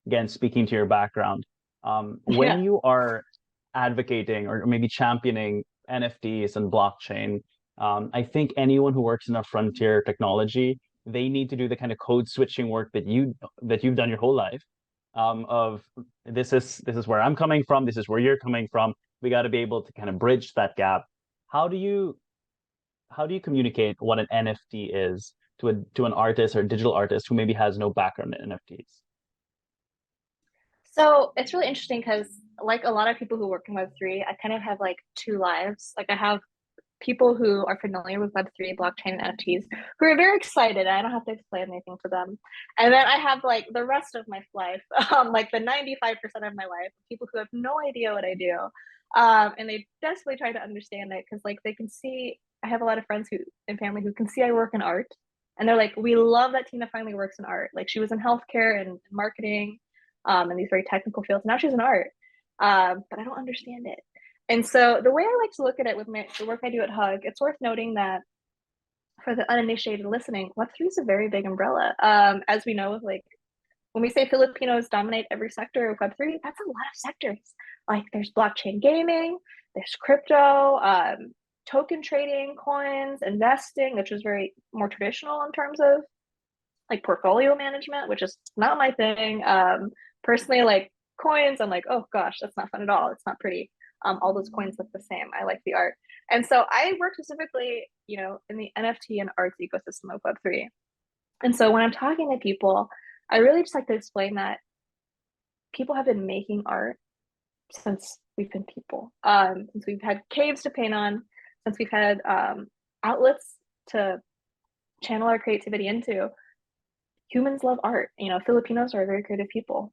again, speaking to your background, when Yeah. you are advocating or maybe championing NFTs and blockchain, I think anyone who works in a frontier technology, they need to do the kind of code switching work that you've done your whole life. Of this is where I'm coming from, this is where you're coming from. We got to be able to kind of bridge that gap. How do you communicate what an NFT is to an artist or digital artist who maybe has no background in NFTs? So it's really interesting because, like a lot of people who work in Web3, I kind of have like two lives. Like I have people who are familiar with Web3, blockchain, and NFTs who are very excited. I don't have to explain anything to them. And then I have like the rest of my life, like the 95% of my life, people who have no idea what I do. And they desperately try to understand it because like they can see, I have a lot of friends who and family who can see I work in art. And they're like, we love that Tina finally works in art. Like she was in healthcare and marketing, in these very technical fields. Now she's in art. But I don't understand it. And so the way I like to look at it with the work I do at Hug, it's worth noting that for the uninitiated listening, Web3 is a very big umbrella. As we know, like when we say Filipinos dominate every sector of Web3, that's a lot of sectors. Like there's blockchain gaming, there's crypto, token trading, coins, investing, which is very more traditional in terms of like portfolio management, which is not my thing. Personally, like coins, I'm like, oh gosh, that's not fun at all. It's not pretty. All those coins look the same. I like the art. And so I work specifically, in the NFT and arts ecosystem of Web3. And so when I'm talking to people, I really just like to explain that people have been making art since we've been people, since we've had caves to paint on, since we've had outlets to channel our creativity into. Humans love art. Filipinos are a very creative people.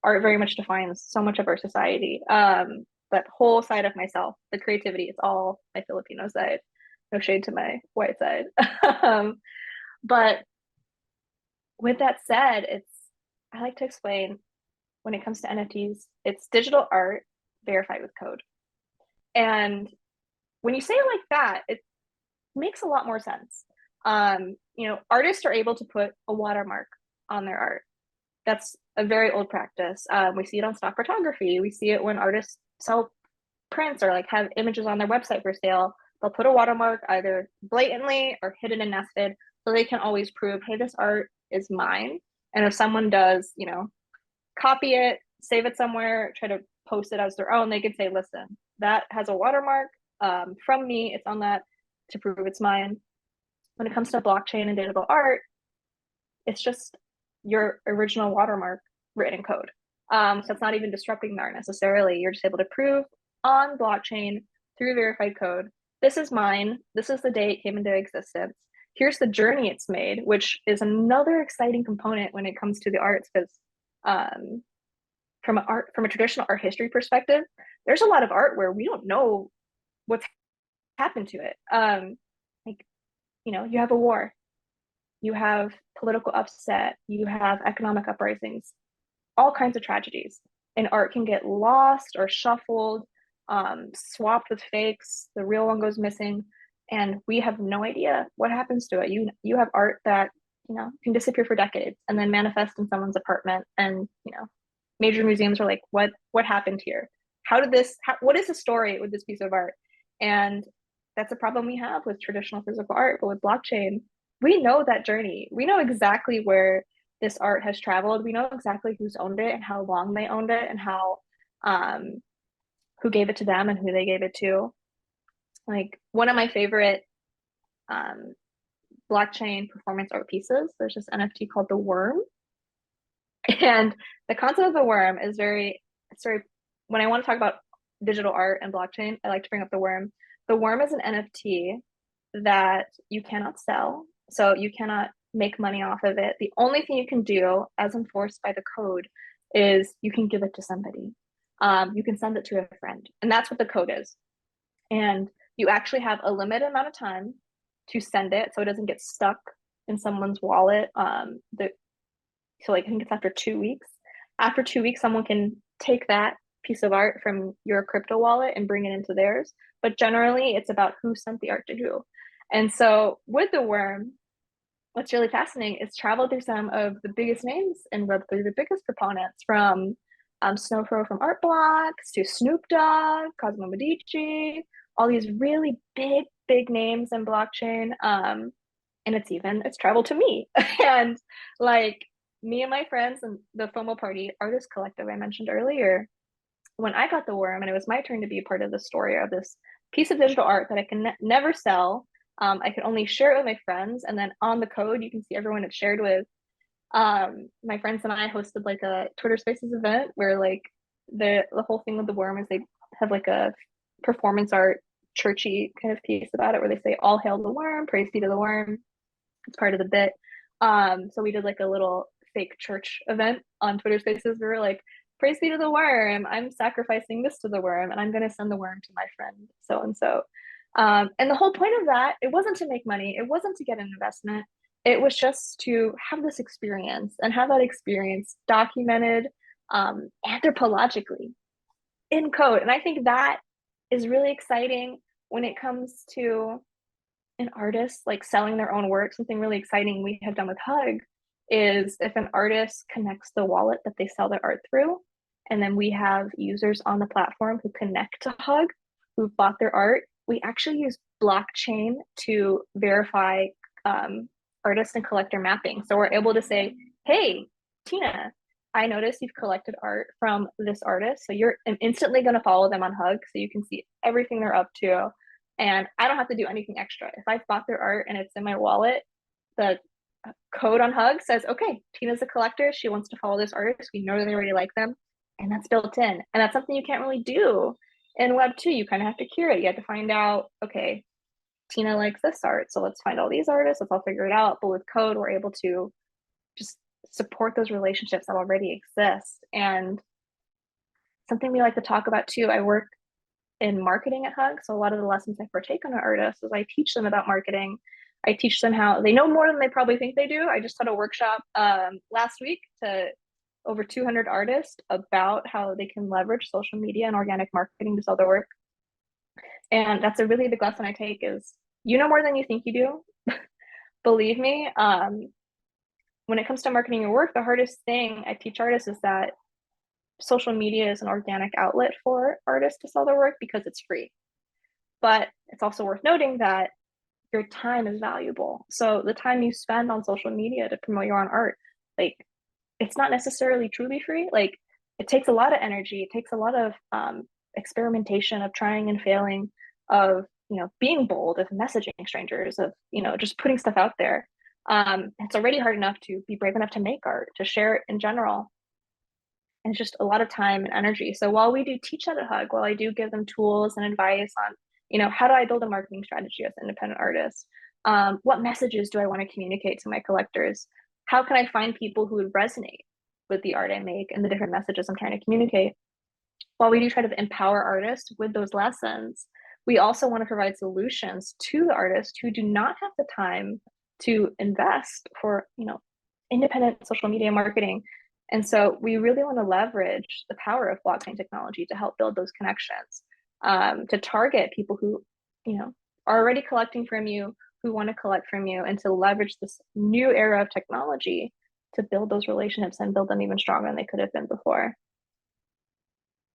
Art very much defines so much of our society. That whole side of myself, the creativity, it's all my Filipino side. No shade to my white side. um, but with that said, I like to explain when it comes to NFTs, it's digital art verified with code. And when you say it like that, it makes a lot more sense. Artists are able to put a watermark on their art. That's a very old practice. We see it on stock photography. We see it when artists sell prints or like have images on their website for sale. They'll put a watermark either blatantly or hidden and nested so they can always prove, hey, this art is mine. And if someone does, copy it, save it somewhere, try to post it as their own, they can say, listen, that has a watermark from me. It's on that to prove it's mine. When it comes to blockchain and digital art, it's just your original watermark written in code. So it's not even disrupting the art necessarily. You're just able to prove on blockchain through verified code, this is mine. This is the day it came into existence. Here's the journey it's made, which is another exciting component when it comes to the arts, because from a traditional art history perspective, there's a lot of art where we don't know what's happened to it. You have a war, you have political upset, you have economic uprisings, all kinds of tragedies. And art can get lost or shuffled, swapped with fakes. The real one goes missing, and we have no idea what happens to it. You have art that can disappear for decades and then manifest in someone's apartment, and major museums are like, what happened here? What is the story with this piece of art? And that's a problem we have with traditional physical art, but with blockchain, we know that journey. We know exactly where this art has traveled. We know exactly who's owned it and how long they owned it and how who gave it to them and who they gave it to. Like one of my favorite um, blockchain performance art pieces, there's this NFT called the Worm. And the concept of the worm is it's very, when I want to talk about digital art and blockchain, I like to bring up the worm. The worm is an NFT that you cannot sell. So you cannot make money off of it. The only thing you can do, as enforced by the code, is you can give it to somebody. You can send it to a friend. And that's what the code is. And you actually have a limited amount of time to send it so it doesn't get stuck in someone's wallet. So like I think it's after 2 weeks. After 2 weeks, someone can take that piece of art from your crypto wallet and bring it into theirs. But generally, it's about who sent the art to who. And so with the worm, what's really fascinating is travel through some of the biggest names in Web3, the biggest proponents, from Snowfro from Art Blocks to Snoop Dogg, Cosmo Medici, all these really big names in blockchain. And it's traveled to me. And like me and my friends and the FOMO party artist collective I mentioned earlier, when I got the worm and it was my turn to be a part of the story of this piece of digital art that I can never sell, I could only share it with my friends. And then on the code, you can see everyone it's shared with. My friends and I hosted like a Twitter Spaces event where like the whole thing with the worm is they have like a performance art churchy kind of piece about it where they say all hail the worm, praise be to the worm. It's part of the bit. So we did like a little fake church event on Twitter Spaces. We were like, praise be to the worm. I'm sacrificing this to the worm, and I'm going to send the worm to my friend so and so. And the whole point of that, it wasn't to make money. It wasn't to get an investment. It was just to have this experience and have that experience documented anthropologically in code. And I think that is really exciting when it comes to an artist like selling their own work. Something really exciting we have done with Hug is if an artist connects the wallet that they sell their art through, and then we have users on the platform who connect to Hug, who've bought their art, we actually use blockchain to verify artist and collector mapping. So we're able to say, hey, Tina, I noticed you've collected art from this artist. So you're instantly going to follow them on Hug so you can see everything they're up to. And I don't have to do anything extra. If I've bought their art and it's in my wallet, the code on Hug says, okay, Tina's a collector. She wants to follow this artist. We know they already like them. And that's built in. And that's something you can't really do in Web2. You kind of have to curate. You have to find out, okay, Tina likes this art. So let's find all these artists. Let's all figure it out. But with code, we're able to just support those relationships that already exist. And something we like to talk about too, I work in marketing at Hug. So a lot of the lessons I partake on an artist is I teach them about marketing. I teach them how they know more than they probably think they do. I just had a workshop last week to over 200 artists about how they can leverage social media and organic marketing to sell their work. And that's a really big lesson I take is you know more than you think you do. Believe me, when it comes to marketing your work, the hardest thing I teach artists is that social media is an organic outlet for artists to sell their work because it's free. But it's also worth noting that your time is valuable. So the time you spend on social media to promote your own art, like it's not necessarily truly free. Like it takes a lot of energy. It takes a lot of experimentation, of trying and failing, of being bold, of messaging strangers, of just putting stuff out there. It's already hard enough to be brave enough to make art, to share it in general. And it's just a lot of time and energy. So while we do teach that at Hug, while I do give them tools and advice on how do I build a marketing strategy as an independent artist? What messages do I want to communicate to my collectors? How can I find people who would resonate with the art I make and the different messages I'm trying to communicate? While we do try to empower artists with those lessons, we also want to provide solutions to the artists who do not have the time to invest for, independent social media marketing. And so we really want to leverage the power of blockchain technology to help build those connections, to target people who, are already collecting from you, who want to collect from you, and to leverage this new era of technology to build those relationships and build them even stronger than they could have been before.